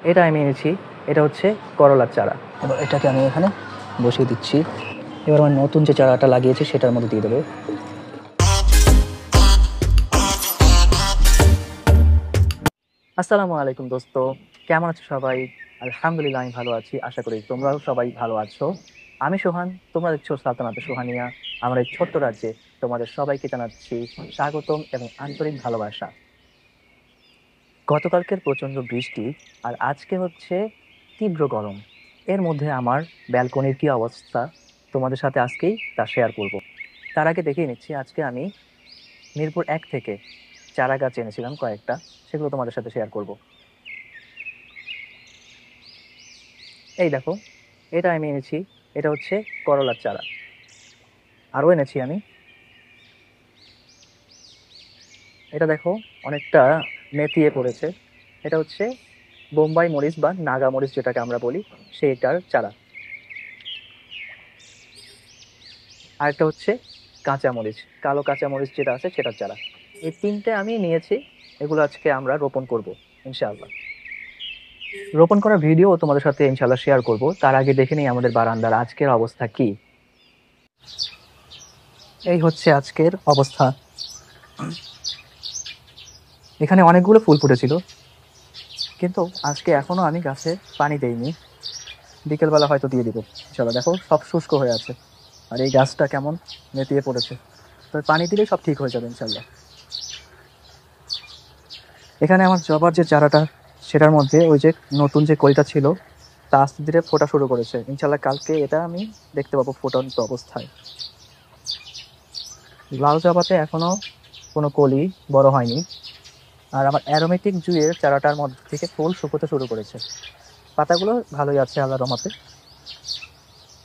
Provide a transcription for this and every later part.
এটা আমি এনেছি, এটা হচ্ছে করলার চারা। এবার এটাকে আমি এখানে বসিয়ে দিচ্ছি। এবার আমার নতুন যে চারাটা লাগিয়েছি সেটার মধ্যে দিয়ে দেবো। আসসালামু আলাইকুম দোস্ত, কেমন আছো সবাই? আলহামদুলিল্লাহ আমি ভালো আছি, আশা করি তোমরাও সবাই ভালো আছো। আমি সোহান, তোমরা দেখছো সালতানাতে সোহানিয়া। আমার এই ছোট্ট রাজ্যে তোমাদের সবাইকে জানাচ্ছি স্বাগতম এবং আন্তরিক ভালোবাসা। গতকালকের প্রচন্ড বৃষ্টি আর আজকে হচ্ছে তীব্র গরম। এর মধ্যে আমার ব্যালকনির কি অবস্থা তোমাদের সাথে আজকেই তা শেয়ার করব। তার আগে দেখিয়ে নিচ্ছি, আজকে আমি মিরপুর 1 থেকে চারা গাছ এনেছিলাম কয়েকটা, সেগুলো তোমাদের সাথে শেয়ার করব। এই দেখো, এটা আমি এনেছি, এটা হচ্ছে করলার চারা। আরও এনেছি আমি, এটা দেখো অনেকটা নেতিয়ে পড়েছে। এটা হচ্ছে বোম্বাই মরিচ বা নাগা মরিচ যেটাকে আমরা বলি, সেইটার চারা। আরেকটা হচ্ছে কাঁচা মরিচ, কালো কাঁচা মরিচ যেটা আছে সেটার চারা। এই তিনটে আমি নিয়েছি, এগুলো আজকে আমরা রোপণ করব ইনশাআল্লাহ। রোপণ করার ভিডিও তোমাদের সাথে ইনশাআল্লাহ শেয়ার করব। তার আগে দেখে নিই আমাদের বারান্দার আজকের অবস্থা কি। এই হচ্ছে আজকের অবস্থা। এখানে অনেকগুলো ফুল ফুটেছিল, কিন্তু আজকে এখনো আমি গাছে পানি দেইনি। বিকেলবেলা হয়তো দিয়ে দিব ইনশাআল্লাহ। দেখো সব শুষ্ক হয়ে আছে, আর এই গাছটা কেমন নেতিয়ে পড়েছে। তো পানি দিলেই সব ঠিক হয়ে যাবে ইনশাআল্লাহ। এখানে আমার জবার যে চারাটা, সেটার মধ্যে ওই যে নতুন যে কলিটা ছিল তা আস্তে ধীরে ফোটা শুরু করেছে। ইনশাআল্লাহ কালকে এটা আমি দেখতে পাবো ফোটান্ত অবস্থায়। লাল জবাতে এখনো কোনো কলি বড় হয়নি। আর আমার অ্যারোমেটিক জুঁইয়ের চারাটার মধ্যে থেকে ফুল শুকোতে শুরু করেছে। পাতাগুলো ভালোই আছে আল্লাহর রহমতে।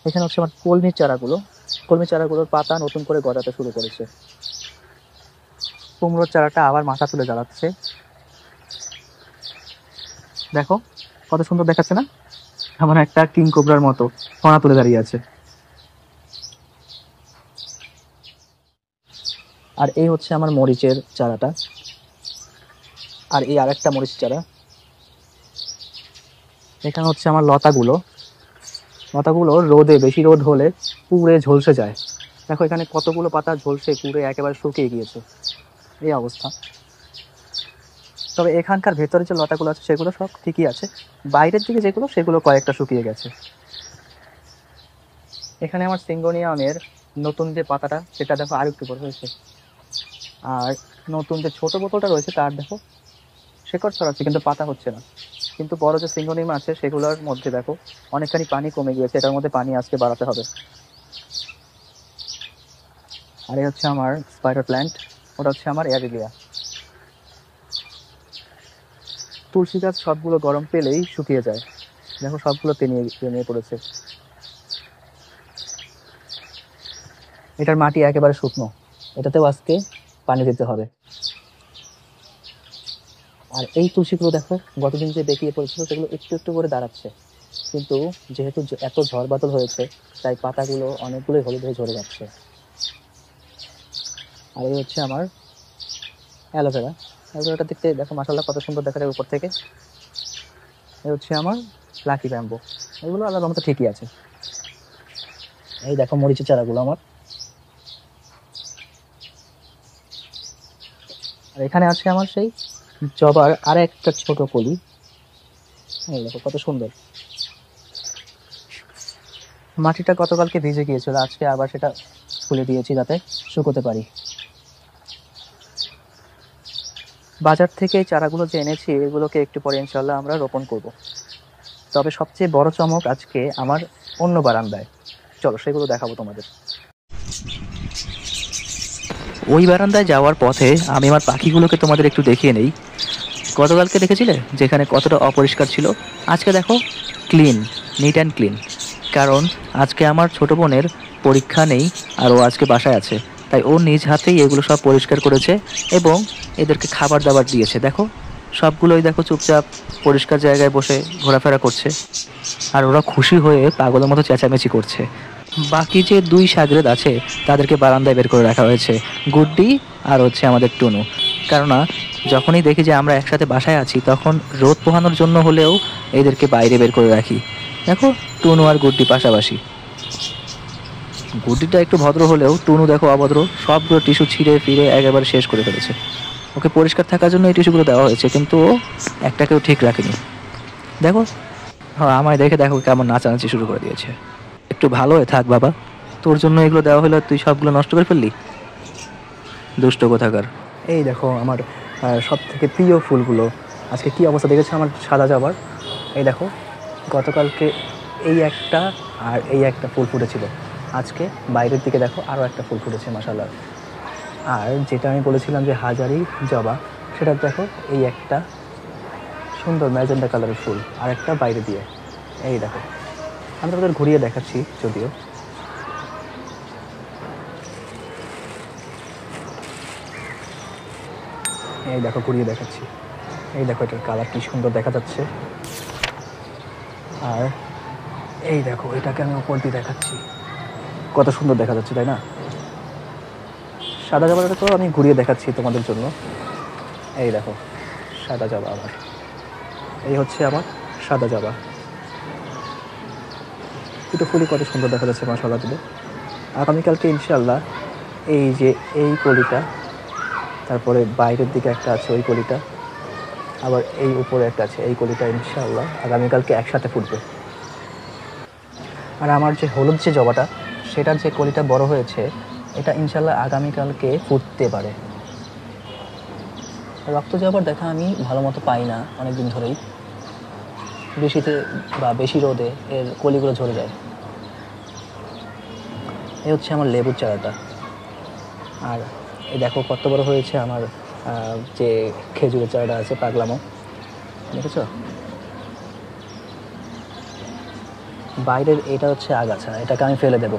এখানে হচ্ছে আমার কলমির চারাগুলো, কলমির চারাগুলোর পাতা নতুন করে গজাতে শুরু করেছে। কুমড়োর চারাটা আবার মাথা তুলে জ্বালাচ্ছে। দেখো কত সুন্দর দেখাচ্ছে না, আমার একটা কিং কোবরার মতো ফনা তুলে দাঁড়িয়ে আছে। আর এই হচ্ছে আমার মরিচের চারাটা, আর এই আরেকটা মরিচ চারা। এখানে হচ্ছে আমার লতাগুলো, লতাগুলো রোদে, বেশি রোদ হলে পুড়ে ঝলসে যায়। দেখো এখানে কতগুলো পাতা ঝলসে পুড়ে একেবারে শুকিয়ে গিয়েছে, এই অবস্থা। তবে এখানকার ভেতরে যে লতাগুলো আছে সেগুলো সব ঠিকই আছে, বাইরের দিকে যেগুলো সেগুলো কয়েকটা শুকিয়ে গেছে। এখানে আমার সিঙ্গোনিয়ামের নতুন যে পাতাটা সেটা দেখো আর একটু বড় হয়েছে। আর নতুন যে ছোট বোতলটা রয়েছে তার দেখো শেকড় ছড়াচ্ছে কিন্তু পাতা হচ্ছে না। কিন্তু বড় যে সিঙ্গোনিয়াম আছে সেগুলোর মধ্যে দেখো অনেকখানি পানি কমে গিয়েছে, এটার মধ্যে পানি আজকে বাড়াতে হবে। আর এই হচ্ছে আমার স্পাইডার প্ল্যান্ট, ওটা হচ্ছে আমার অ্যারিলিয়া। তুলসী গাছ সবগুলো গরম পেলেই শুকিয়ে যায়, দেখো সবগুলো তেনিয়ে পড়েছে। এটার মাটি একেবারে শুকনো, এটাতেও আজকে পানি দিতে হবে। আর এই তুলসীগুলো দেখো গতদিন যে বেঁকিয়ে পড়েছিল সেগুলো একটু একটু করে দাঁড়াচ্ছে, কিন্তু যেহেতু এত ঝড় বাদল হয়েছে তাই পাতাগুলো অনেকগুলোই হলুদ হয়ে ঝরে যাচ্ছে। আর এই হচ্ছে আমার অ্যালোভেরা, অ্যালোভেরাটা দেখতে দেখো মাশাআল্লাহ কত সুন্দর দেখা যায় উপর থেকে। এই হচ্ছে আমার লাকি ব্যাম্বো, এগুলো আল্লাহর রহমতে ঠিকই আছে। এই দেখো মরিচের চারাগুলো আমার। আর এখানে আছে আমার সেই জবার আর একটা ছোট কলি, এই দেখো কত সুন্দর। মাটিটা গতকালকে ভিজে গিয়েছিল, আজকে আবার সেটা খুলে দিয়েছি যাতে শুকোতে পারি। বাজার থেকে এই চারাগুলো যে এনেছি এগুলোকে একটু পরে ইনশাল্লাহ আমরা রোপণ করব। তবে সবচেয়ে বড় চমক আজকে আমার অন্য বারান্দায়, চলো সেগুলো দেখাবো তোমাদের। ওই বারান্দায় যাওয়ার পথে আমি আমার পাখিগুলোকে তোমাদের একটু দেখিয়ে নেই। গতকালকে দেখেছিলে যেখানে কতটা অপরিষ্কার ছিল, আজকে দেখো ক্লিন, নিট অ্যান্ড ক্লিন। কারণ আজকে আমার ছোট বোনের পরীক্ষা নেই আর ও আজকে বাসায় আছে, তাই ও নিজ হাতেই এগুলো সব পরিষ্কার করেছে এবং এদেরকে খাবার দাবার দিয়েছে। দেখো সবগুলোই দেখো চুপচাপ পরিষ্কার জায়গায় বসে ঘোরাফেরা করছে, আর ওরা খুশি হয়ে পাগলের মতো চেঁচামেচি করছে। বাকি যে দুই সাগরেদ আছে তাদেরকে বারান্দায় বের করে রাখা হয়েছে, গুড্ডি আর হচ্ছে আমাদের টুনু। কেননা যখনই দেখি যে আমরা একসাথে বাসায় আছি তখন রোদ পোহানোর জন্য হলেও এদেরকে বাইরে বের করে রাখি। দেখো টুনু আর গুড্ডি পাশাপাশি। গুড্ডিটা একটু ভদ্র হলেও টুনু দেখো অভদ্র, সবগুলো টিস্যু ছিঁড়ে ফিরে একেবারে শেষ করে ফেলেছে। ওকে পরিষ্কার থাকার জন্য এই টিস্যুগুলো দেওয়া হয়েছে, কিন্তু ও একটাকেও ঠিক রাখেনি। দেখো, হ্যাঁ আমায় দেখে দেখো কেমন নাচানাচি শুরু করে দিয়েছে। একটু ভালো হয়ে থাক বাবা, তোর জন্য এগুলো দেওয়া হলো তুই সবগুলো নষ্ট করে ফেললি, দুষ্ট কোথাকার। এই দেখো আমার সব থেকে প্রিয় ফুলগুলো আজকে কী অবস্থা দেখেছে আমার সাদা জবার। এই দেখো গতকালকে এই একটা আর এই একটা ফুল ফুটেছিল, আজকে বাইরের দিকে দেখো আরও একটা ফুল ফুটেছে মাশাআল্লাহ। আর যেটা আমি বলেছিলাম যে হাজারি জবা, সেটা দেখো এই একটা সুন্দর ম্যাজেন্ডা কালারের ফুল, আর একটা বাইরে দিয়ে। এই দেখো আমি তোমাদের ঘুরিয়ে দেখাচ্ছি যদিও। এই দেখো ঘুরিয়ে দেখাচ্ছি, এই দেখো এটার কালার কি সুন্দর দেখা যাচ্ছে। আর এই দেখো এটাকে আমি উপর দিয়ে দেখাচ্ছি, কত সুন্দর দেখা যাচ্ছে তাই না। সাদা জবাটা তো আমি ঘুরিয়ে দেখাচ্ছি তোমাদের জন্য। এই দেখো সাদা জবা আমার, এই হচ্ছে আমার সাদা জবা। দুটো ফুলই কত সুন্দর দেখা যাচ্ছে মাশাআল্লাহ দিলে। আগামীকালকে ইনশাআল্লাহ এই যে এই কলিটা, তারপরে বাইরের দিকে একটা আছে ওই কলিটা, আবার এই উপরে একটা আছে এই কলিটা, ইনশাআল্লাহ আগামীকালকে একসাথে ফুটবে। আর আমার যে হলুদ যে জবাটা, সেটার যে কলিটা বড় হয়েছে, এটা ইনশাআল্লাহ আগামীকালকে ফুটতে পারে। রক্ত জবার দেখা আমি ভালো মতো পাই না অনেক দিন ধরেই, বেশিতে বা বেশি রোদে এর কলিগুলো ঝরে যায়। এই হচ্ছে আমার লেবুর চারাটা। আর এই দেখো কত বড় হয়েছে আমার যে খেজুরের চারাটা আছে পাগলামো, দেখেছ। বাইরের এটা হচ্ছে আগাছা, এটাকে আমি ফেলে দেব।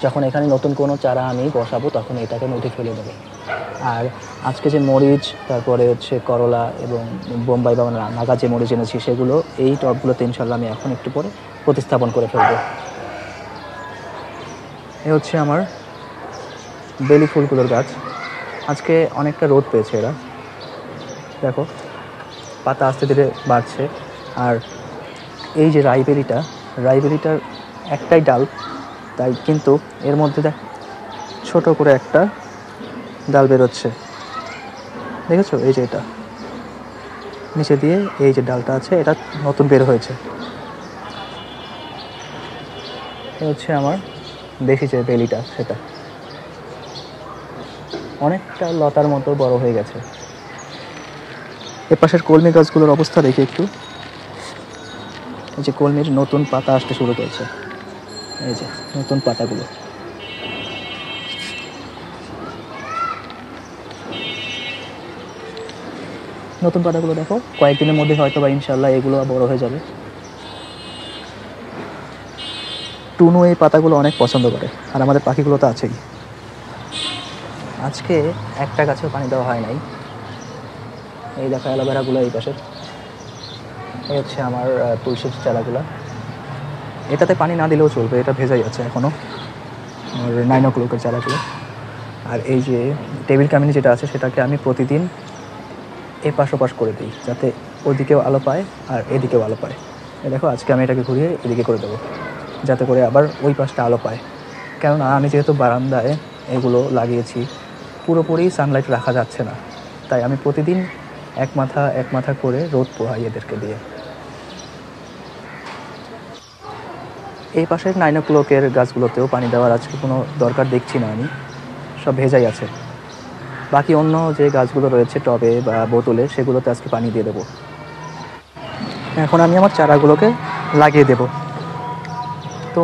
যখন এখানে নতুন কোনো চারা আমি বসাবো তখন এটাকে নদী ফেলে দেবো। আর আজকে যে মরিচ, তারপরে হচ্ছে করলা এবং বোম্বাই বা নাগা যে মরিচ এনেছি, সেগুলো এই টবগুলোতে ইনশাল্লাহ আমি এখন একটু পরে প্রতিস্থাপন করে ফেলবো। এ হচ্ছে আমার বেলি ফুলগুলোর গাছ। আজকে অনেকটা রোদ পেয়েছে এরা, দেখো পাতা আস্তে ধীরে বাড়ছে। আর এই যে রাইবেরিটার একটাই ডাল, তাই কিন্তু এর মধ্যে দেখ ছোট করে একটা ডাল বেরোচ্ছে, দেখেছো। এই যে এটা নিচে দিয়ে এই যে ডালটা আছে, এটা নতুন বের হয়েছে। এই হচ্ছে আমার দেশি যে বেলিটা, সেটা অনেকটা লতার মতো বড় হয়ে গেছে। এ পাশের কলমি গাছগুলোর অবস্থা দেখি একটু। এই যে কলমির নতুন পাতা আসতে শুরু করেছে, এই যে নতুন পাতাগুলো। নতুন পাতাগুলো দেখো, কয়েকদিনের মধ্যে হয়তো বা ইনশাল্লাহ এগুলো বড় হয়ে যাবে। টুনু এই পাতাগুলো অনেক পছন্দ করে, আর আমাদের পাখিগুলো তো আছেই। আজকে একটা গাছেও পানি দেওয়া হয় নাই। এই দেখো অ্যালোভেরাগুলো এই পাশের। এই হচ্ছে আমার তুলসীর চারাগুলো, এটাতে পানি না দিলেও চলবে, এটা ভেজাই আছে এখনও। আর 9 o'clock চারাগুলো। আর এই যে টেবিল কামিনী যেটা আছে, সেটাকে আমি প্রতিদিন এপাশ ওপাশ করে দিই, যাতে ওদিকেও আলো পায় আর এদিকেও আলো পায়। এই দেখো আজকে আমি এটাকে ঘুরিয়ে এদিকে করে দেবো, যাতে করে আবার ওই পাশটা আলো পায়। কেননা আমি যেহেতু বারান্দায় এগুলো লাগিয়েছি, পুরোপুরি সানলাইট রাখা যাচ্ছে না, তাই আমি প্রতিদিন এক মাথা করে রোদ পোহাই এদেরকে দিয়ে। এই পাশের 9 o'clock গাছগুলোতেও পানি দেওয়ার আজকে কোনো দরকার দেখছি না আমি, সব ভেজাই আছে। বাকি অন্য যে গাছগুলো রয়েছে টবে বা বোতলে, সেগুলোতে আজকে পানি দিয়ে দেবো। এখন আমি আমার চারাগুলোকে লাগিয়ে দেব। তো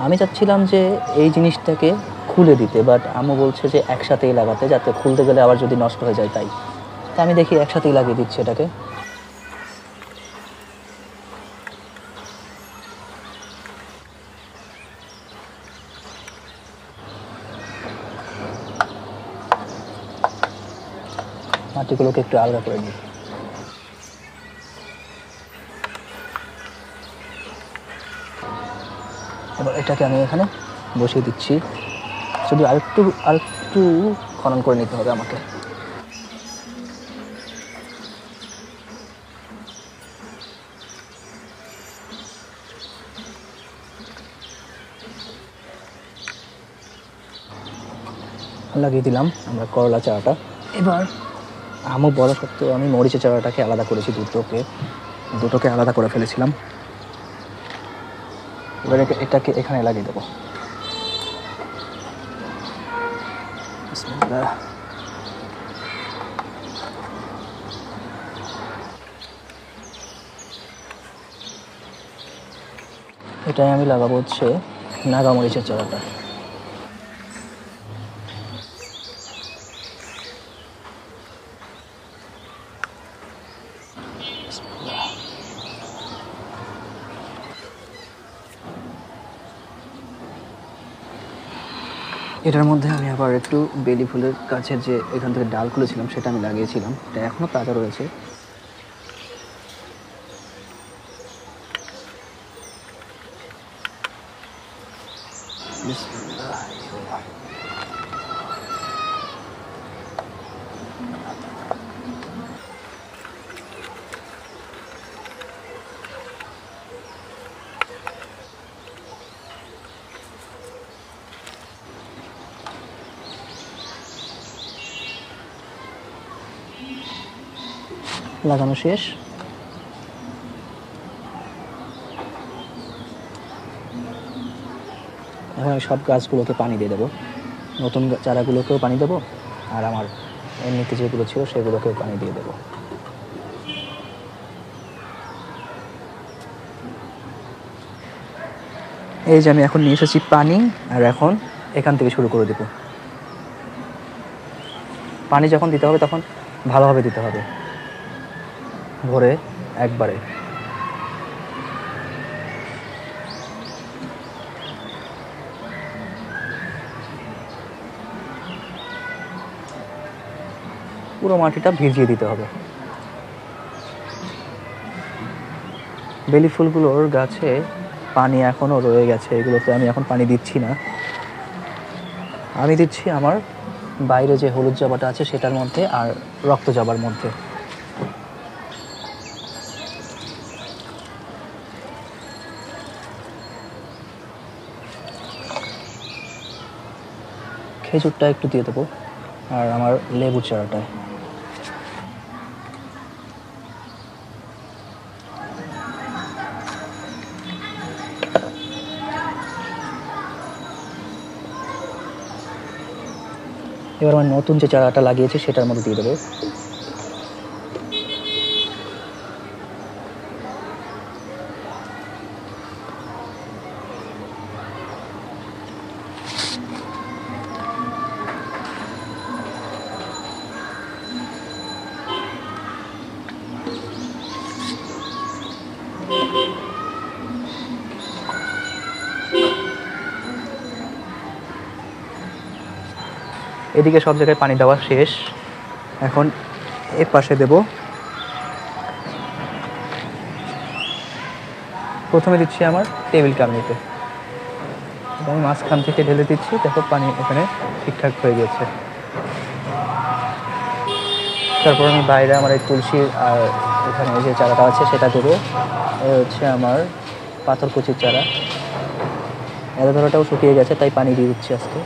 আমি চাচ্ছিলাম যে এই জিনিসটাকে খুলে দিতে, বাট আম্মু বলছে যে একসাথেই লাগাতে, যাতে খুলতে গেলে আবার যদি নষ্ট হয়ে যায়। তাই আমি দেখি একসাথেই লাগিয়ে দিচ্ছি এটাকে। মাটিগুলোকে একটু আলগা করে নিই। এবার এটাকে আমি এখানে বসিয়ে দিচ্ছি, শুধু আরেকটু খনন করে নিতে হবে আমাকে। লাগিয়ে দিলাম আমরা করলা চারাটা। এবার আমও বলা সত্ত্বেও আমি মরিচের চারাটাকে আলাদা করেছি, দুটোকে আলাদা করে ফেলেছিলাম। এবার এটাকে এখানে লাগিয়ে দেবো। এটাই আমি লাগাবো হচ্ছে নাগামরিচের চারাটা। এটার মধ্যে আমি আবার একটু বেলি ফুলের গাছের যে এখান থেকে ডাল খুলেছিলাম সেটা আমি লাগিয়েছিলাম, এটা এখনো তাজা রয়েছে। লাগানো শেষ। এখন আমি সব গাছগুলোকে পানি দিয়ে দেবো, নতুন চারাগুলোকেও পানি দেবো, আর আমার এমনিতে যেগুলো ছিল সেগুলোকেও পানি দিয়ে দেবো। এই যে আমি এখন নিয়ে এসেছি পানি, আর এখন এখান থেকে শুরু করে দেবো। পানি যখন দিতে হবে তখন ভালোভাবে দিতে হবে, ভরে একবারে। পুরো মাটিটা ভিজিয়ে দিতে হবে। বেলি ফুলগুলোর গাছে পানি এখনো রয়ে গেছে, এগুলোতে আমি এখন পানি দিচ্ছি না। আমি দিচ্ছি আমার বাইরে যে হলুদ জবাটা আছে সেটার মধ্যে আর রক্ত জবার মধ্যে। খেজুরটা একটু দিয়ে দেবো, আর আমার লেবু চারাটায়। এবার আমার নতুন যে চারাটা লাগিয়েছি সেটার মধ্যে দিয়ে দেবো। এদিকে সব জায়গায় পানি দেওয়া শেষ, এখন এ পাশে দেব। প্রথমে দিচ্ছি আমার টেবিল কামিতে, আমি মাঝখান থেকে ঢেলে দিচ্ছি, দেখো পানি এখানে ঠিকঠাক হয়ে গেছে। তারপর আমি বাইরে আমার এই তুলসী আর এখানে যে চারাটা আছে সেটা দেবো। এই হচ্ছে আমার পাথরকুচির চারা, অ্যালোভেরাটাও শুকিয়ে গেছে তাই পানি দিয়ে দিচ্ছি আজকে।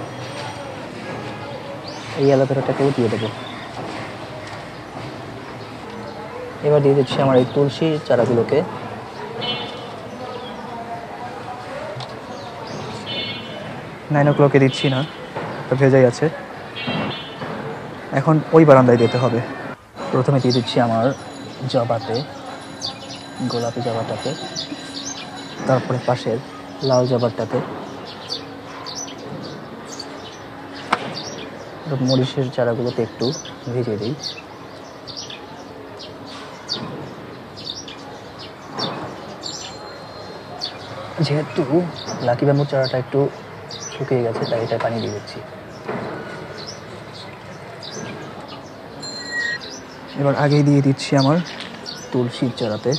এই অ্যালোভেরাটাকেও দিয়ে দেবো। এবার দিয়ে দিচ্ছি আমার এই তুলসী চারাগুলোকে। 9 o'clock দিচ্ছি না, ভেজাই আছে। এখন ওই বারান্দায় দিতে হবে। প্রথমে দিয়ে দিচ্ছি আমার জবাতে, গোলাপি জবাটাতে, তারপরে পাশের লাল জবাটাতে, মরিচের চারাগুলোতে একটু ভিজিয়ে দিই। যেহেতু লাকি ব্যাম্বুর চারাটা একটু শুকিয়ে গেছে তাই এটা পানি দিয়ে দিচ্ছি। এবার আগেই দিয়ে দিচ্ছি আমার তুলসীর চারাতে।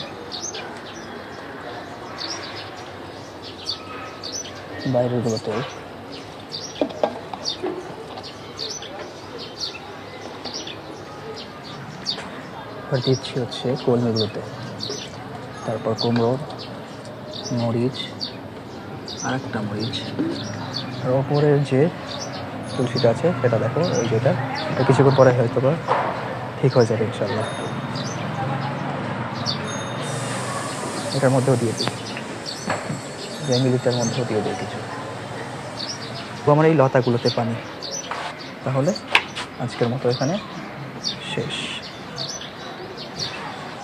বাইরের গুলোতেও এবার দিচ্ছি হচ্ছে কলমিগুলোতে, তারপর কুমড়ো, মরিচ, আর একটা মরিচ, আর ওপরের যে তুলসীটা আছে সেটা দেখো, এই যেটা, এটা কিছুক্ষণ পরে হয়তো বা ঠিক হয়ে যাবে ইনশাল্লাহ। এটার মধ্যেও দিয়ে দিই, যে মিলিটার মধ্যেও দিয়ে দিই কিছু। তো আমার এই লতাগুলোতে পানি, তাহলে আজকের মতো এখানে শেষ।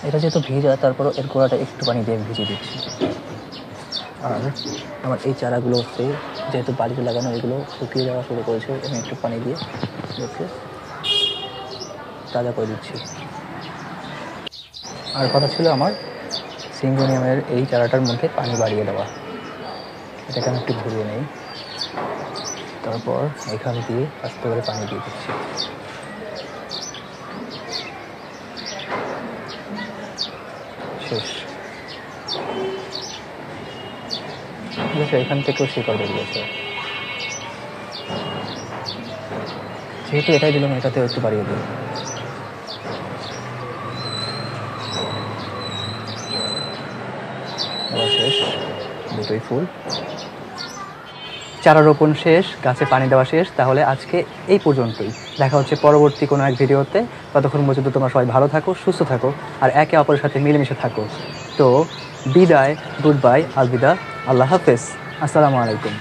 এটা যেহেতু ভেজা, তারপরও এর গোড়াটা একটু পানি দিয়ে ভিজিয়ে দিচ্ছি। আর আমার এই চারাগুলো হচ্ছে যেহেতু বাড়িতে লাগানো, এগুলো শুকিয়ে যাওয়া শুরু করেছে, আমি একটু পানি দিয়ে ওকে তাজা করে দিচ্ছি। আর কথা ছিল আমার সিঙ্গোনিয়ামের এই চারাটার মধ্যে পানি বাড়িয়ে দেওয়া। এটাকে আমি একটু ঘুরিয়ে নেই, তারপর এখান দিয়ে আস্তে করে পানি দিয়ে দিচ্ছি। শেষ। ঠিক আছে, এখান থেকেও শিকড় বেরিয়েছে। যেহেতু এটাই দিলাম, এটাতেও একটু বাড়িয়ে দিই। শেষ, দুটোই ফুল। চারা রোপণ শেষ, গাছে পানি দেওয়া শেষ। তাহলে আজকে এই পর্যন্তই, দেখা হচ্ছে পরবর্তী কোনো এক ভিডিওতে। ততক্ষণ পর্যন্ত তোমরা সবাই ভালো থাকো, সুস্থ থাকো, আর একে অপরের সাথে মিলেমিশে থাকো। তো বিদায়, গুড বাই, আলবিদা, আল্লাহ হাফেজ, আসসালামু আলাইকুম।